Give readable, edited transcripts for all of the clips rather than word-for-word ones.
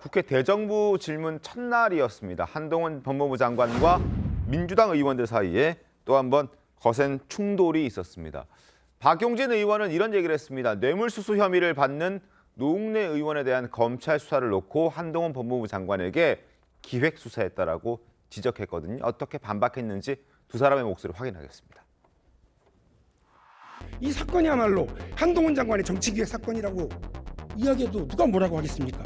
국회 대정부 질문 첫날이었습니다. 한동훈 법무부 장관과 민주당 의원들 사이에 또 한 번 거센 충돌이 있었습니다. 박용진 의원은 이런 얘기를 했습니다. 뇌물수수 혐의를 받는 노웅래 의원에 대한 검찰 수사를 놓고 한동훈 법무부 장관에게 기획 수사했다라고 지적했거든요. 어떻게 반박했는지 두 사람의 목소리를 확인하겠습니다. 이 사건이야말로 한동훈 장관의 정치기획 사건이라고 이야기해도 누가 뭐라고 하겠습니까?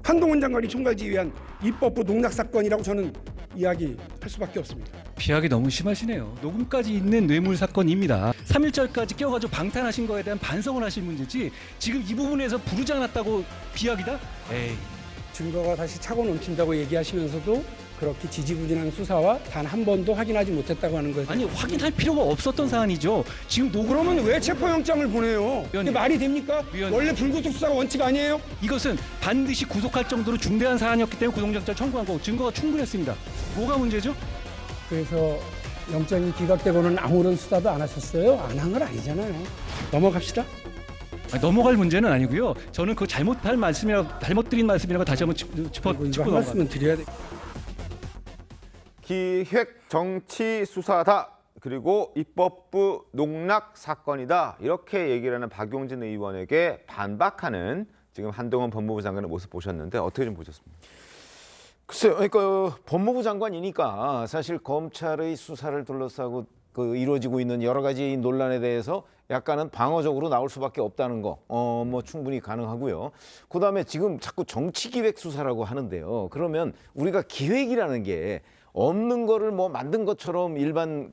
한동훈 장관이 총괄 지휘한 입법부 농락 사건이라고 저는 이야기할 수밖에 없습니다. 비하기 너무 심하시네요. 녹음까지 있는 뇌물 사건입니다. 3.1절까지 껴가지고 방탄하신 거에 대한 반성을 하실 문제지 지금 이 부분에서 부르장 났다고 비하기다? 에이. 증거가 다시 차고 넘친다고 얘기하시면서도 그렇게 지지부진한 수사와 단 한 번도 확인하지 못했다고 하는 거예요. 아니 확인할 필요가 없었던 사안이죠. 지금 그러면 왜 체포영장을 보내요? 이게 말이 됩니까? 위원님. 원래 불구속 수사가 원칙 아니에요? 이것은 반드시 구속할 정도로 중대한 사안이었기 때문에 구속영장 청구한 거고 증거가 충분했습니다. 뭐가 문제죠? 그래서 영장이 기각되고는 아무런 수사도 안 하셨어요? 안 한 건 아니잖아요. 넘어갑시다. 아니, 넘어갈 문제는 아니고요. 저는 그 잘못 드린 말씀이라고 다시 한번 짚고 이거 한 넘어갑니다. 말씀은 드려야 돼. 기획 정치 수사다. 그리고 입법부 농락 사건이다. 이렇게 얘기를 하는 박용진 의원에게 반박하는 지금 한동훈 법무부 장관의 모습 보셨는데 어떻게 좀 보셨습니까? 글쎄요, 그러니까 법무부 장관이니까 사실 검찰의 수사를 둘러싸고 이루어지고 있는 여러 가지 논란에 대해서 약간은 방어적으로 나올 수밖에 없다는 거, 뭐 충분히 가능하고요. 그다음에 지금 자꾸 정치기획 수사라고 하는데요. 그러면 우리가 기획이라는 게 없는 거를 뭐 만든 것처럼 일반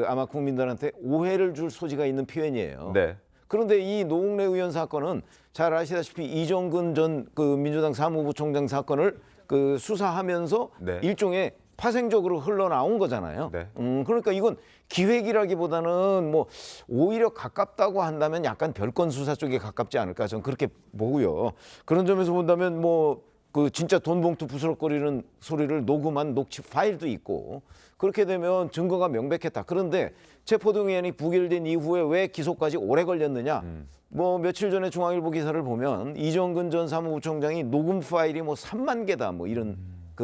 아마 국민들한테 오해를 줄 소지가 있는 표현이에요. 네. 그런데 이 노웅래 의원 사건은 잘 아시다시피 이정근 전 민주당 사무부총장 사건을 수사하면서 네. 일종의 파생적으로 흘러나온 거잖아요. 네. 그러니까 이건 기획이라기보다는 뭐 오히려 가깝다고 한다면 약간 별건 수사 쪽에 가깝지 않을까 저는 그렇게 보고요. 그런 점에서 본다면 뭐 진짜 돈봉투 부스럭거리는 소리를 녹음한 녹취 파일도 있고 그렇게 되면 증거가 명백했다. 그런데 체포동의안이 부결된 이후에 왜 기소까지 오래 걸렸느냐? 뭐 며칠 전에 중앙일보 기사를 보면 이정근 전 사무부총장이 녹음 파일이 뭐 3만 개다 뭐 이런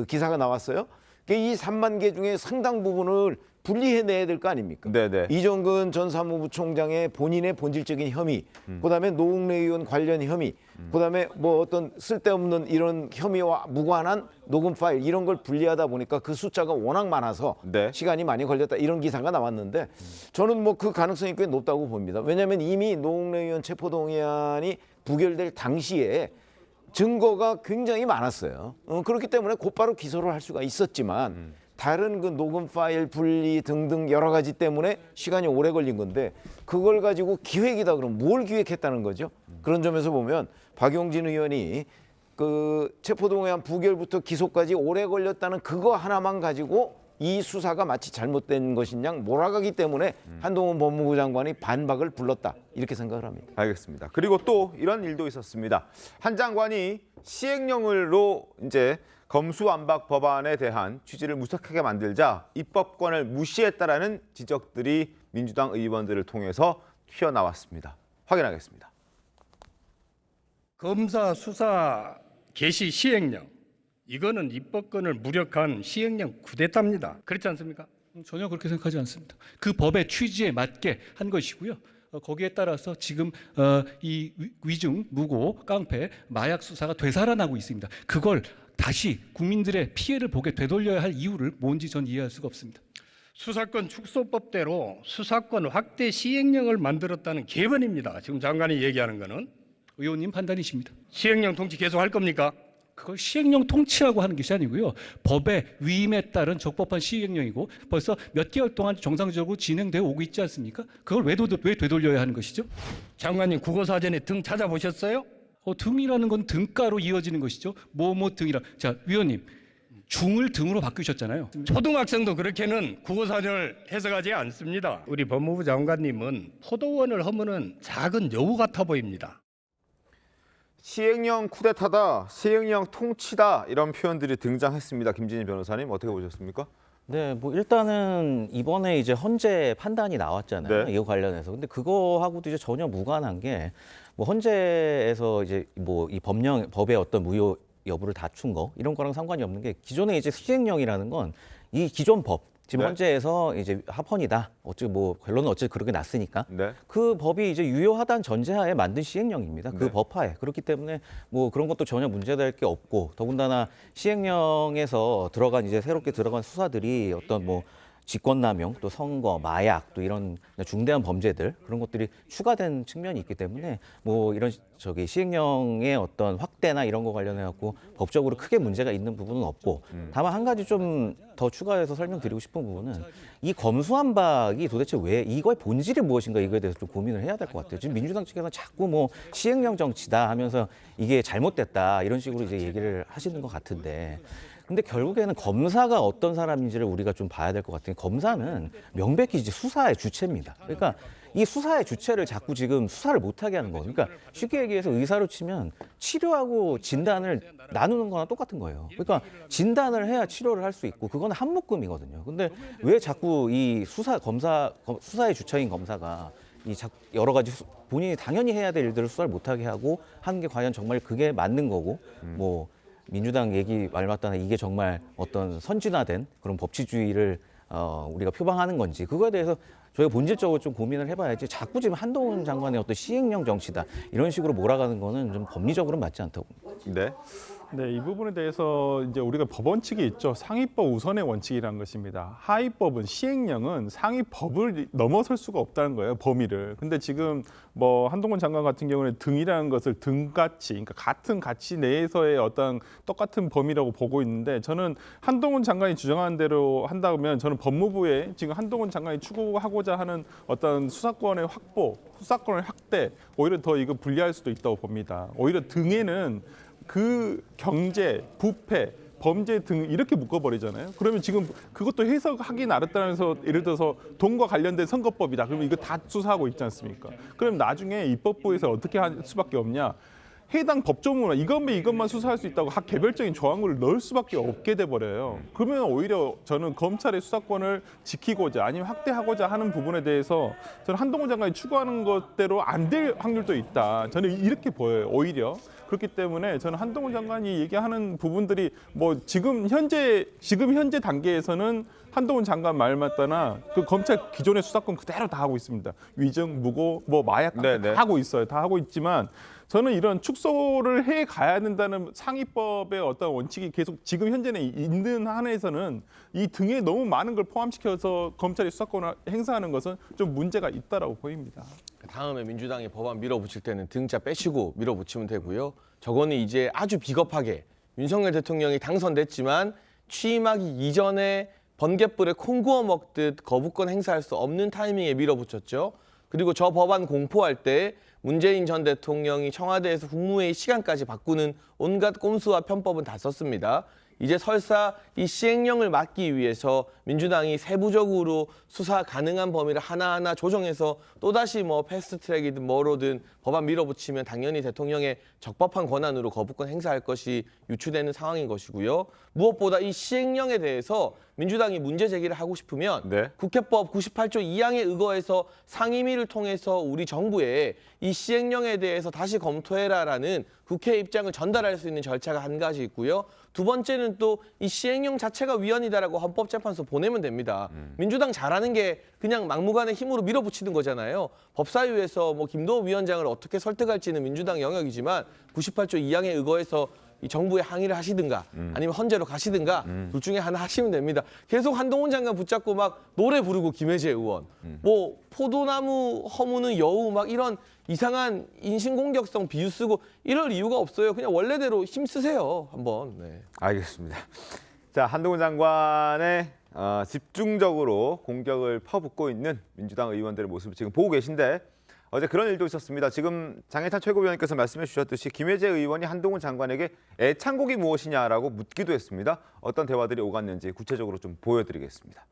기사가 나왔어요. 이 3만 개 중에 상당 부분을 분리해내야 될 거 아닙니까? 네네. 이정근 전 사무부총장의 본인의 본질적인 혐의, 그다음에 노웅래 의원 관련 혐의, 그다음에 뭐 어떤 쓸데없는 이런 혐의와 무관한 녹음 파일 이런 걸 분리하다 보니까 그 숫자가 워낙 많아서 네. 시간이 많이 걸렸다 이런 기사가 나왔는데 저는 뭐 그 가능성이 꽤 높다고 봅니다. 왜냐하면 이미 노웅래 의원 체포동의안이 부결될 당시에 증거가 굉장히 많았어요. 그렇기 때문에 곧바로 기소를 할 수가 있었지만 다른 녹음 파일 분리 등등 여러 가지 때문에 시간이 오래 걸린 건데 그걸 가지고 기획이다 그러면 뭘 기획했다는 거죠? 그런 점에서 보면 박용진 의원이 체포동의안 부결부터 기소까지 오래 걸렸다는 그거 하나만 가지고 이 수사가 마치 잘못된 것인 양 몰아가기 때문에 한동훈 법무부 장관이 반박을 불렀다 이렇게 생각을 합니다. 알겠습니다. 그리고 또 이런 일도 있었습니다. 한 장관이 시행령으로 이제 검수완박 법안에 대한 취지를 무색하게 만들자 입법권을 무시했다라는 지적들이 민주당 의원들을 통해서 튀어나왔습니다. 확인하겠습니다. 검사 수사 개시 시행령 이거는 입법권을 무력한 시행령 쿠데타입니다. 그렇지 않습니까? 전혀 그렇게 생각하지 않습니다. 그 법의 취지에 맞게 한 것이고요. 거기에 따라서 지금 이 위증, 무고, 깡패, 마약 수사가 되살아나고 있습니다. 그걸 다시 국민들의 피해를 보게 되돌려야 할 이유를 뭔지 전 이해할 수가 없습니다. 수사권 축소법대로 수사권 확대 시행령을 만들었다는 개변입니다. 지금 장관이 얘기하는 거는 의원님 판단이십니다. 시행령 통치 계속할 겁니까? 그걸 시행령 통치라고 하는 것이 아니고요. 법의 위임에 따른 적법한 시행령이고 벌써 몇 개월 동안 정상적으로 진행되어 오고 있지 않습니까? 그걸 왜 되돌려야 하는 것이죠? 장관님 국어사전에 등 찾아보셨어요? 등이라는 건 등가로 이어지는 것이죠. 뭐뭐 등이라. 자, 위원님. 중을 등으로 바꾸셨잖아요. 초등학생도 그렇게는 국어사전을 해석하지 않습니다. 우리 법무부 장관님은 포도원을 허무는 작은 여우 같아 보입니다. 시행령 쿠데타다, 시행령 통치다 이런 표현들이 등장했습니다. 김진희 변호사님 어떻게 보셨습니까? 네, 뭐 일단은 이번에 이제 헌재 판단이 나왔잖아요. 네. 이거 관련해서. 근데 그거하고도 이제 전혀 무관한 게 뭐 헌재에서 이제 뭐 이 법의 어떤 무효 여부를 다툰 거 이런 거랑 상관이 없는 게 기존에 이제 시행령이라는 건 이 기존 법 지금 네. 헌재에서 이제 합헌이다. 어찌 뭐 결론은 어찌 그렇게 났으니까 네. 그 법이 이제 유효하다는 전제하에 만든 시행령입니다. 그 네. 법하에. 그렇기 때문에 뭐 그런 것도 전혀 문제될 게 없고 더군다나 시행령에서 들어간 이제 새롭게 들어간 수사들이 어떤 뭐 직권남용 또 선거, 마약 또 이런 중대한 범죄들 그런 것들이 추가된 측면이 있기 때문에 뭐 이런 시행령의 어떤 확대나 이런 거 관련해 갖고 법적으로 크게 문제가 있는 부분은 없고 다만 한 가지 좀 더 추가해서 설명드리고 싶은 부분은 이 검수완박이 도대체 왜 이거의 본질이 무엇인가 이거에 대해서 좀 고민을 해야 될 것 같아요. 지금 민주당 측에서는 자꾸 뭐 시행령 정치다 하면서 이게 잘못됐다 이런 식으로 이제 얘기를 하시는 것 같은데 근데 결국에는 검사가 어떤 사람인지를 우리가 좀 봐야 될 것 같아요. 검사는 명백히 이제 수사의 주체입니다. 그러니까 이 수사의 주체를 자꾸 지금 수사를 못하게 하는 거예요. 그러니까 쉽게 얘기해서 의사로 치면 치료하고 진단을 나누는 거나 똑같은 거예요. 그러니까 진단을 해야 치료를 할 수 있고 그건 한 묶음이거든요. 근데 왜 자꾸 이 수사의 주체인 검사가 이 여러 가지 본인이 당연히 해야 될 일들을 수사를 못하게 하고 하는 게 과연 정말 그게 맞는 거고 뭐 민주당 얘기 말 맞다나 이게 정말 어떤 선진화된 그런 법치주의를 우리가 표방하는 건지 그거에 대해서 저희가 본질적으로 좀 고민을 해봐야지 자꾸 지금 한동훈 장관의 어떤 시행령 정치다 이런 식으로 몰아가는 거는 좀 법리적으로 맞지 않다고 봅니다. 네. 네, 이 부분에 대해서 이제 우리가 법 원칙이 있죠. 상위법 우선의 원칙이라는 것입니다. 하위법은 시행령은 상위법을 넘어설 수가 없다는 거예요, 범위를. 근데 지금 뭐 한동훈 장관 같은 경우는 등이라는 것을 등가치, 그러니까 같은 가치 내에서의 어떤 똑같은 범위라고 보고 있는데 저는 한동훈 장관이 주장하는 대로 한다면 저는 법무부에 지금 한동훈 장관이 추구하고자 하는 어떤 수사권의 확보, 수사권의 확대, 오히려 더 이거 불리할 수도 있다고 봅니다. 오히려 등에는 그 경제, 부패, 범죄 등 이렇게 묶어버리잖아요. 그러면 지금 그것도 해석하기 나름대로해서 예를 들어서 돈과 관련된 선거법이다. 그러면 이거 다 수사하고 있지 않습니까? 그럼 나중에 입법부에서 어떻게 할 수밖에 없냐? 해당 법조문만 이것만 수사할 수 있다고 각 개별적인 조항을 넣을 수밖에 없게 돼버려요. 그러면 오히려 저는 검찰의 수사권을 지키고자 아니면 확대하고자 하는 부분에 대해서 저는 한동훈 장관이 추구하는 것대로 안 될 확률도 있다. 저는 이렇게 보여요. 오히려. 그렇기 때문에 저는 한동훈 장관이 얘기하는 부분들이 뭐 지금 현재 단계에서는 한동훈 장관 말 맞다나 그 검찰 기존의 수사권 그대로 다 하고 있습니다. 위증, 무고, 뭐 마약 다 하고 있어요. 다 하고 있지만 저는 이런 축소를 해 가야 된다는 상위법의 어떤 원칙이 계속 지금 현재는 있는 한에서는 이 등에 너무 많은 걸 포함시켜서 검찰이 수사권을 행사하는 것은 좀 문제가 있다라고 보입니다. 다음에 민주당이 법안 밀어붙일 때는 등자 빼시고 밀어붙이면 되고요. 저거는 이제 아주 비겁하게 윤석열 대통령이 당선됐지만 취임하기 이전에 번갯불에 콩 구워 먹듯 거부권 행사할 수 없는 타이밍에 밀어붙였죠. 그리고 저 법안 공포할 때 문재인 전 대통령이 청와대에서 국무회의 시간까지 바꾸는 온갖 꼼수와 편법은 다 썼습니다. 이제 설사 이 시행령을 막기 위해서 민주당이 세부적으로 수사 가능한 범위를 하나하나 조정해서 또다시 뭐 패스트트랙이든 뭐로든 법안 밀어붙이면 당연히 대통령의 적법한 권한으로 거부권 행사할 것이 유추되는 상황인 것이고요. 무엇보다 이 시행령에 대해서 민주당이 문제 제기를 하고 싶으면 네. 국회법 98조 2항에 의거해서 상임위를 통해서 우리 정부에 이 시행령에 대해서 다시 검토해라라는 국회 입장을 전달할 수 있는 절차가 한 가지 있고요. 두 번째는 또 이 시행령 자체가 위헌이다라고 헌법재판소 보내면 됩니다. 민주당 잘하는 게 그냥 막무가내 힘으로 밀어붙이는 거잖아요. 법사위에서 뭐 김도우 위원장을 어떻게 설득할지는 민주당 영역이지만 98조 2항에 의거해서 이 정부에 항의를 하시든가 아니면 헌재로 가시든가 둘 중에 하나 하시면 됩니다. 계속 한동훈 장관 붙잡고 막 노래 부르고 김혜재 의원 뭐 포도나무 허무는 여우 막 이런 이상한 인신공격성 비유 쓰고 이럴 이유가 없어요. 그냥 원래대로 힘 쓰세요. 한번. 네. 알겠습니다. 자, 한동훈 장관의 집중적으로 공격을 퍼붓고 있는 민주당 의원들의 모습을 지금 보고 계신데 어제 그런 일도 있었습니다. 지금 장해찬 최고위원께서 말씀해 주셨듯이 김혜재 의원이 한동훈 장관에게 애창곡이 무엇이냐라고 묻기도 했습니다. 어떤 대화들이 오갔는지 구체적으로 좀 보여드리겠습니다.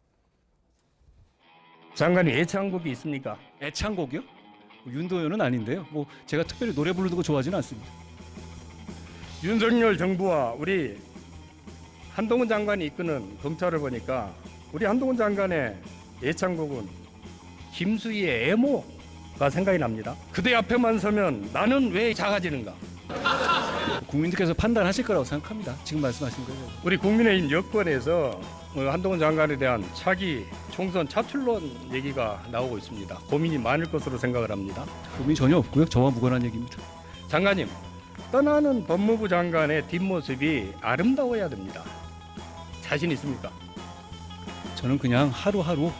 장관이 애창곡이 있습니까? 애창곡이요? 윤도현은 아닌데요. 뭐 제가 특별히 노래 부르는 거 좋아하지는 않습니다. 윤석열 정부와 우리 한동훈 장관이 이끄는 검찰을 보니까 우리 한동훈 장관의 애창곡은 김수희의 애모가 생각이 납니다. 그대 앞에만 서면 나는 왜 작아지는가? 국민들께서 판단하실 거라고 생각합니다. 지금 말씀하신 거예요. 우리 국민의힘 여권에서 한동훈 장관에 대한 차기 총선 차출론 얘기가 나오고 있습니다. 고민이 많을 것으로 생각을 합니다. 고민이 전혀 없고요. 저와 무관한 얘기입니다. 장관님, 떠나는 법무부 장관의 뒷모습이 아름다워야 됩니다. 자신 있습니까? 저는 그냥 하루하루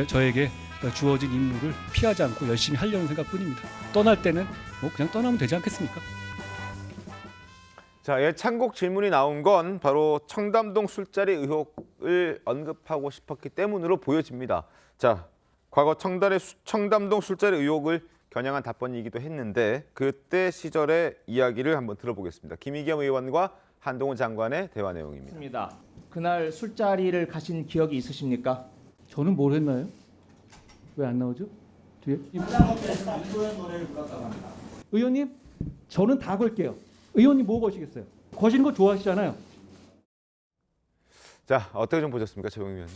저에게 주어진 임무를 피하지 않고 열심히 하려는 생각뿐입니다. 떠날 때는 뭐 그냥 떠나면 되지 않겠습니까? 자, 예찬국 질문이 나온 건 바로 청담동 술자리 의혹을 언급하고 싶었기 때문으로 보여집니다. 자, 과거 청담동 술자리 의혹을 겨냥한 답변이기도 했는데 그때 시절의 이야기를 한번 들어보겠습니다. 김의겸 의원과 한동훈 장관의 대화 내용입니다. 그날 술자리를 가신 기억이 있으십니까? 저는 뭘 했나요? 왜 안 나오죠? 뒤에? 의원님, 저는 다 걸게요. 의원님 뭐 거시겠어요? 거시는 거 좋아하시잖아요. 자, 어떻게 좀 보셨습니까, 최영희 의원님?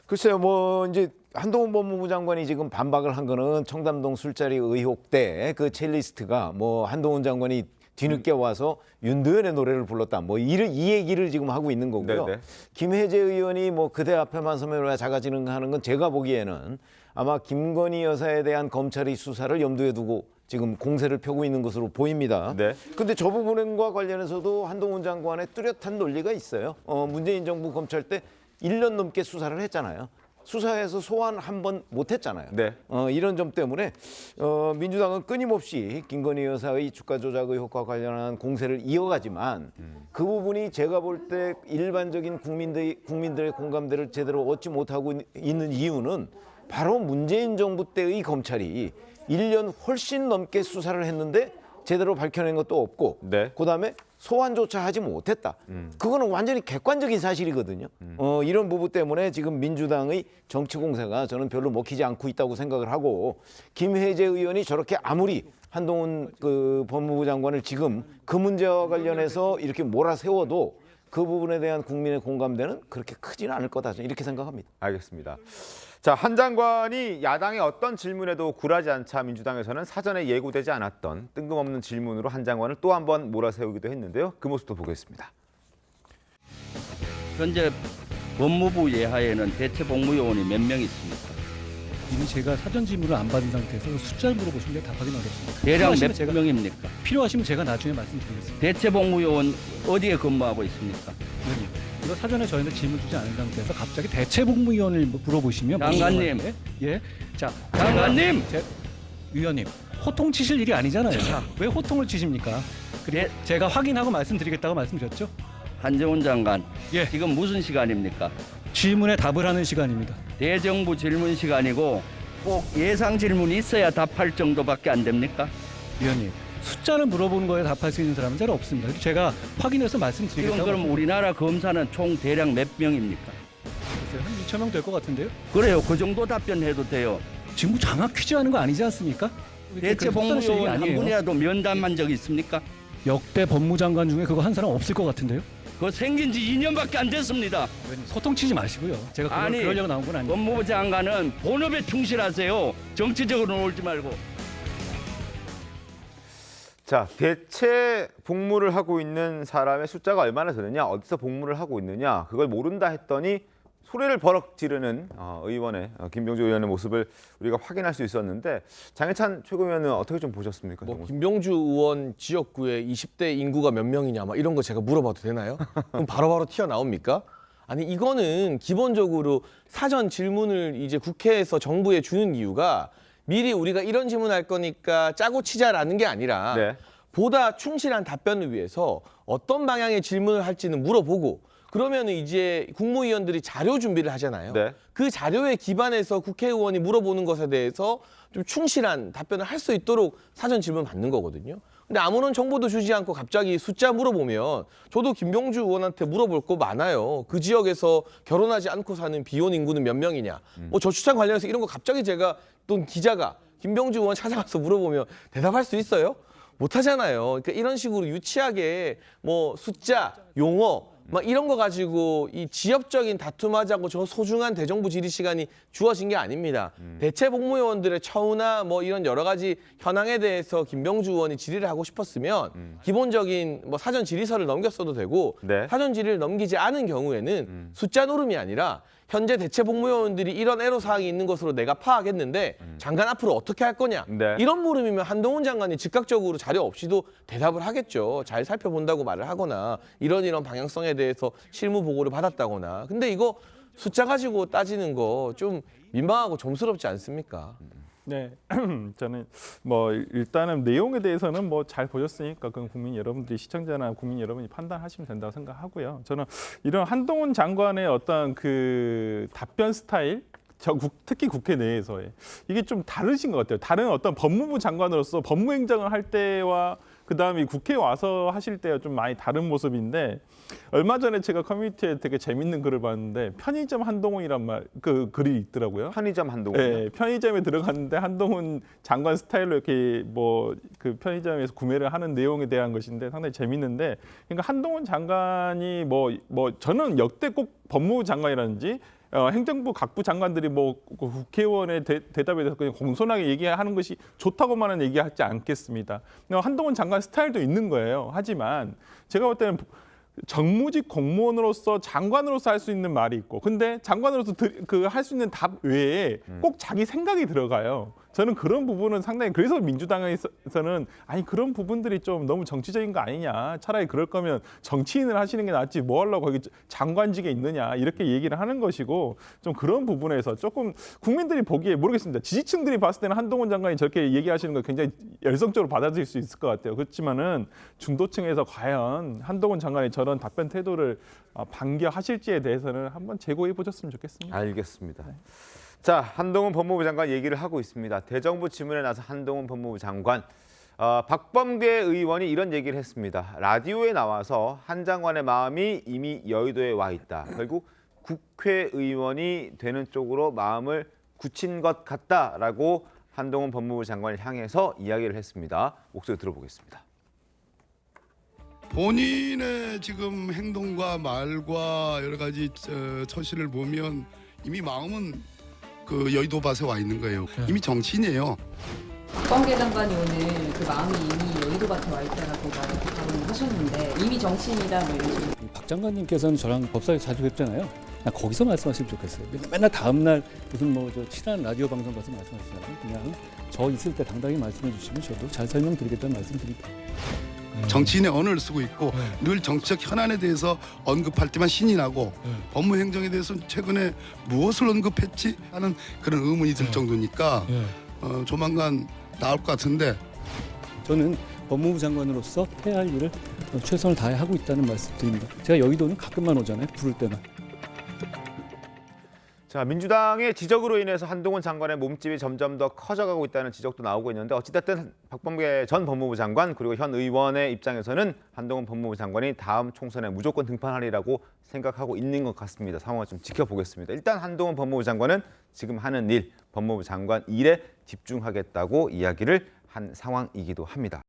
글쎄요, 뭐 이제 한동훈 법무부 장관이 지금 반박을 한 거는 청담동 술자리 의혹 때 그 첼리스트가 뭐 한동훈 장관이 뒤늦게 와서 윤도현의 노래를 불렀다. 뭐 이 얘기를 지금 하고 있는 거고요. 네네. 김혜재 의원이 뭐 그대 앞에만 서면 왜 자가진흥하는 건 제가 보기에는 아마 김건희 여사에 대한 검찰의 수사를 염두에 두고 지금 공세를 펴고 있는 것으로 보입니다. 네. 근데 저 부분과 관련해서도 한동훈 장관의 뚜렷한 논리가 있어요. 문재인 정부 검찰 때 1년 넘게 수사를 했잖아요. 수사해서 소환 한 번 못했잖아요. 네. 이런 점 때문에 민주당은 끊임없이 김건희 여사의 주가 조작 의혹과 관련한 공세를 이어가지만 그 부분이 제가 볼 때 일반적인 국민들의 공감대를 제대로 얻지 못하고 있는 이유는 바로 문재인 정부 때의 검찰이 1년 훨씬 넘게 수사를 했는데 제대로 밝혀낸 것도 없고 네. 그다음에 소환조차 하지 못했다. 그거는 완전히 객관적인 사실이거든요. 이런 부분 때문에 지금 민주당의 정치 공세가 저는 별로 먹히지 않고 있다고 생각을 하고 김혜재 의원이 저렇게 아무리 한동훈 그 법무부 장관을 지금 그 문제와 관련해서 이렇게 몰아세워도 그 부분에 대한 국민의 공감대는 그렇게 크지는 않을 거다. 저는 이렇게 생각합니다. 알겠습니다. 자, 한 장관이 야당의 어떤 질문에도 굴하지 않자 민주당에서는 사전에 예고되지 않았던 뜬금없는 질문으로 한 장관을 또 한 번 몰아세우기도 했는데요. 그 모습도 보겠습니다. 현재 법무부 예하에는 대체 복무요원이 몇 명 있습니까? 이미 제가 사전 질문을 안 받은 상태에서 숫자를 물어보시면 답하기는 어렵습니다. 대략 필요하시면 몇 명입니까? 필요하시면 제가 나중에 말씀드리겠습니다. 대체 복무요원 어디에 근무하고 있습니까? 의원님, 이거 사전에 저희는 질문 주지 않은 상태에서 갑자기 대체복무위원을 물어보시면 장관님. 예, 자 장관님! 위원님 호통 치실 일이 아니잖아요. 왜 호통을 치십니까? 그리고 제가 확인하고 말씀드리겠다고 말씀드렸죠. 한정훈 장관, 예. 지금 무슨 시간입니까? 질문에 답을 하는 시간입니다. 대정부 질문 시간이고 꼭 예상 질문이 있어야 답할 정도밖에 안 됩니까? 위원님, 숫자를 물어보는 거에 답할 수 있는 사람은 잘 없습니다. 제가 확인해서 말씀드리겠다고. 지금 그럼 우리나라 검사는 총 대략 몇 명입니까? 한 2천 명 될 것 같은데요. 그래요, 그 정도 답변해도 돼요. 지금 뭐 장학 퀴즈 하는 거 아니지 않습니까? 대체 복무요원 한 분이라도 면담한 적 있습니까? 역대 법무장관 중에 그거 한 사람 없을 것 같은데요. 그거 생긴 지 2년밖에 안 됐습니다. 소통 치지 마시고요. 제가 그러려고 나온 건 아니에요. 법무부 장관은 본업에 충실하세요. 정치적으로 놀지 말고. 자, 대체 복무를 하고 있는 사람의 숫자가 얼마나 되느냐, 어디서 복무를 하고 있느냐, 그걸 모른다 했더니 소리를 버럭 지르는 의원의 김병주 의원의 모습을 우리가 확인할 수 있었는데 장해찬 최고위원은 어떻게 좀 보셨습니까? 뭐 김병주 의원 지역구에 20대 인구가 몇 명이냐 막 이런 거 제가 물어봐도 되나요? 그럼 바로바로 튀어나옵니까? 아니 이거는 기본적으로 사전 질문을 이제 국회에서 정부에 주는 이유가 미리 우리가 이런 질문할 거니까 짜고 치자라는 게 아니라 네. 보다 충실한 답변을 위해서 어떤 방향의 질문을 할지는 물어보고 그러면 이제 국무위원들이 자료 준비를 하잖아요. 네. 그 자료에 기반해서 국회의원이 물어보는 것에 대해서 좀 충실한 답변을 할 수 있도록 사전 질문 받는 거거든요. 근데 아무런 정보도 주지 않고 갑자기 숫자 물어보면 저도 김병주 의원한테 물어볼 거 많아요. 그 지역에서 결혼하지 않고 사는 비혼 인구는 몇 명이냐. 뭐 저출산 관련해서 이런 거 갑자기 제가 또 기자가 김병주 의원 찾아가서 물어보면 대답할 수 있어요? 못 하잖아요. 그러니까 이런 식으로 유치하게 뭐 숫자, 용어 막 이런 거 가지고 이 지역적인 다툼하자고 저 소중한 대정부 질의 시간이 주어진 게 아닙니다. 대체 복무요원들의 처우나 뭐 이런 여러 가지 현황에 대해서 김병주 의원이 질의를 하고 싶었으면 기본적인 뭐 사전 질의서를 넘겼어도 되고 네. 사전 질의를 넘기지 않은 경우에는 숫자 노름이 아니라 현재 대체 복무요원들이 이런 애로사항이 있는 것으로 내가 파악했는데 장관 앞으로 어떻게 할 거냐. 네. 이런 물음이면 한동훈 장관이 즉각적으로 자료 없이도 대답을 하겠죠. 잘 살펴본다고 말을 하거나 이런 방향성에 대해서 실무 보고를 받았다거나. 근데 이거 숫자 가지고 따지는 거 좀 민망하고 좀스럽지 않습니까? 네, 저는 뭐 일단은 내용에 대해서는 뭐 잘 보셨으니까 그건 국민 여러분들이 시청자나 국민 여러분이 판단하시면 된다고 생각하고요. 저는 이런 한동훈 장관의 어떤 그 답변 스타일, 특히 국회 내에서의 이게 좀 다르신 것 같아요. 다른 어떤 법무부 장관으로서 법무행정을 할 때와 그다음에 국회에 와서 하실 때와 좀 많이 다른 모습인데 얼마 전에 제가 커뮤니티에 되게 재밌는 글을 봤는데 편의점 한동훈이란 그 글이 있더라고요. 편의점 한동훈. 네, 편의점에 들어갔는데 한동훈 장관 스타일로 이렇게 뭐 그 편의점에서 구매를 하는 내용에 대한 것인데 상당히 재밌는데 그러니까 한동훈 장관이 뭐 저는 역대 꼭 법무부 장관이라든지 행정부 각부 장관들이 뭐 국회의원의 대답에 대해서 그냥 공손하게 얘기하는 것이 좋다고만은 얘기하지 않겠습니다. 한동훈 장관 스타일도 있는 거예요. 하지만 제가 볼 때는 정무직 공무원으로서 장관으로서 할 수 있는 말이 있고 근데 장관으로서 그 할 수 있는 답 외에 꼭 자기 생각이 들어가요. 저는 그런 부분은 상당히 그래서 민주당에서는 아니 그런 부분들이 좀 너무 정치적인 거 아니냐. 차라리 그럴 거면 정치인을 하시는 게 낫지 뭐 하려고 거기 장관직에 있느냐 이렇게 얘기를 하는 것이고 좀 그런 부분에서 조금 국민들이 보기에 모르겠습니다. 지지층들이 봤을 때는 한동훈 장관이 저렇게 얘기하시는 거 굉장히 열성적으로 받아들일 수 있을 것 같아요. 그렇지만은 중도층에서 과연 한동훈 장관이 저런 답변 태도를 반겨하실지에 대해서는 한번 재고해 보셨으면 좋겠습니다. 알겠습니다. 자, 한동훈 법무부 장관 얘기를 하고 있습니다. 대정부 질문에 나서 한동훈 법무부 장관, 박범계 의원이 이런 얘기를 했습니다. 라디오에 나와서 한 장관의 마음이 이미 여의도에 와 있다. 결국 국회의원이 되는 쪽으로 마음을 굳힌 것 같다라고 한동훈 법무부 장관을 향해서 이야기를 했습니다. 목소리 들어보겠습니다. 본인의 지금 행동과 말과 여러 가지 처신을 보면 이미 마음은 그 여의도 밭에 와 있는 거예요. 이미 정치인이에요. 박범계 장관이 오늘 그 마음이 이미 여의도 밭에 와 있다라고 발언을 하셨는데 이미 정치인이다 뭐 이런 식으로. 박 장관님께서는 저랑 법사위에서 자주 뵙잖아요. 나 거기서 말씀하시면 좋겠어요. 맨날 다음 날 무슨 뭐 저 친한 라디오 방송 가서 말씀하시잖아요. 그냥 저 있을 때 당당히 말씀해 주시면 저도 잘 설명드리겠다는 말씀드립니다. 정치인의 언어를 쓰고 있고 늘 정치적 현안에 대해서 언급할 때만 신이 나고 법무행정에 대해서는 최근에 무엇을 언급했지 하는 그런 의문이 들 정도니까 조만간 나올 것 같은데 저는 법무부 장관으로서 해야 할 일을 최선을 다해 하고 있다는 말씀 드립니다. 제가 여의도는 가끔만 오잖아요. 부를 때만. 자, 민주당의 지적으로 인해서 한동훈 장관의 몸집이 점점 더 커져가고 있다는 지적도 나오고 있는데 어찌됐든 박범계 전 법무부 장관 그리고 현 의원의 입장에서는 한동훈 법무부 장관이 다음 총선에 무조건 등판하리라고 생각하고 있는 것 같습니다. 상황을 좀 지켜보겠습니다. 일단 한동훈 법무부 장관은 지금 하는 일, 법무부 장관 일에 집중하겠다고 이야기를 한 상황이기도 합니다.